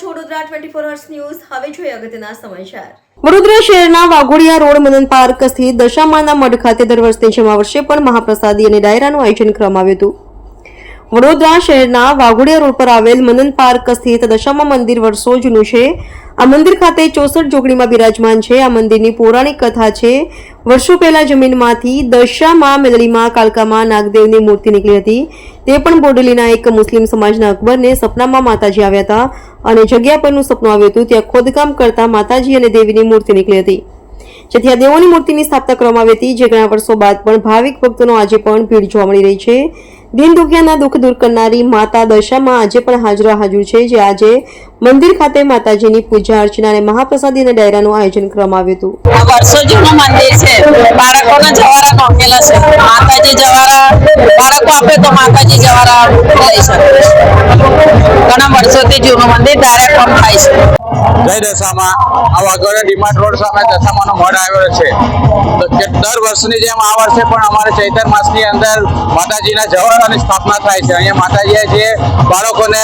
છો Vadodara 24 hours news. હવે જોઈએ અગત્યના સમાચાર. વડોદરા શહેરના વાઘોડિયા રોડ મદન પાર્ક સ્થિત દશામાના મઢ ખાતે દર વર્ષની જેમ આ વર્ષે પણ મહાપ્રસાદી અને ડાયરાનું આયોજન કરવામાં આવ્યું હતું. વડોદરા શહેરના વાઘોડિયા રોડ પર આવેલ મદન પાર્ક સ્થિત દશામા મંદિર વર્ષો જૂનું છે. આ મંદિર ખાતે 64 જોગણીમાં બિરાજમાન છે. આ મંદિરની પૌરાણિક કથા છે. વર્ષો પહેલા જમીનમાંથી દશામા મેલડીમાં કાલકામાં નાગદેવની મૂર્તિ નીકળી હતી. તે પણ બોડેલીના એક મુસ્લિમ સમાજના અકબરને સપનામાં માતાજી આવ્યા હતા અને જગ્યા પરનું સપનું આવ્યું હતું. ત્યાં ખોદકામ કરતા માતાજી અને દેવીની મૂર્તિ નીકળી હતી, જેથી આ દેવોની મૂર્તિની સ્થાપના કરવામાં આવી હતી. જે ઘણા વર્ષો બાદ પણ ભાવિક ભક્તોનો આજે પણ ભીડ જોવા મળી રહી છે. દિન દુખિયાના દુઃખ દૂર કરનારી માતા દશામાં આજે પણ હાજર છે. જે આજે મંદિર ખાતે માતાજીની પૂજા અર્ચના અને મહાપ્રસાદી અને ડાયરાનું આયોજન કરવામાં આવ્યું હતું. આ વર્ષો જૂનું મંદિર છે. બાળકોના જવારા નોખેલા છે. માતાજી જવારા બાળકો આપે તો માતાજી જવારા લઈ શકે. ઘણા વર્ષોથી જૂનું મંદિર ડાયરા પણ થાય છે. જય દશામાં. આ વાઘોડિયા ડીમાર્ટ રોડ સામે દશામાનો મઢ આવેલો છે. દર વર્ષની જેમ આ વર્ષે પણ અમારે ચૈત્ર માસની અંદર માતાજીના જવારાની સ્થાપના થાય છે. અહીંયા માતાજીએ જે બાળકોને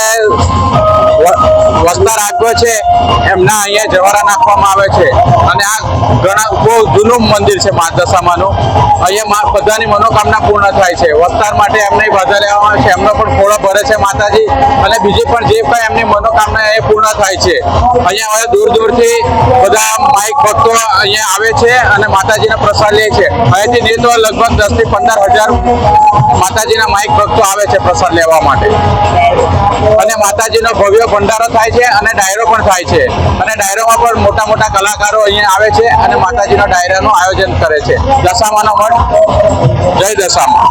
વસ્તાર આપ્યો છે એમના અહીંયા જવારા નાખવામાં આવે છે. અને આ ઘણા બહુ જૂનું મંદિર છે મા દશામાનું. અહીંયા બધાની મનોકામના પૂર્ણ થાય છે. વસ્તાર માટે એમને બાધા લેવામાં આવે છે. એમનો પણ ખોળો ભરે છે માતાજી, અને બીજી પણ જે કંઈ એમની મનોકામના એ પૂર્ણ થાય છે. અહીંયા હવે દૂર દૂરથી બધા માઇક ભક્તો અહીંયા આવે છે અને માતાજીનો પ્રસાદ લે છે. અહીંથી નહીં તો લગભગ 10 થી 15,000 માતાજીના માઇક ભક્તો આવે છે પ્રસાદ લેવા માટે. અને માતાજીનો ભવ્ય ભંડારો થાય છે અને ડાયરો પણ થાય છે. અને ડાયરોમાં પણ મોટા મોટા કલાકારો અહીંયા આવે છે અને માતાજીનો ડાયરાનું આયોજન કરે છે. દશામાનો મઠ. જય દશામાં.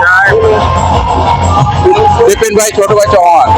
બિપિનભાઈ છોટુભાઈ ચૌહાણ.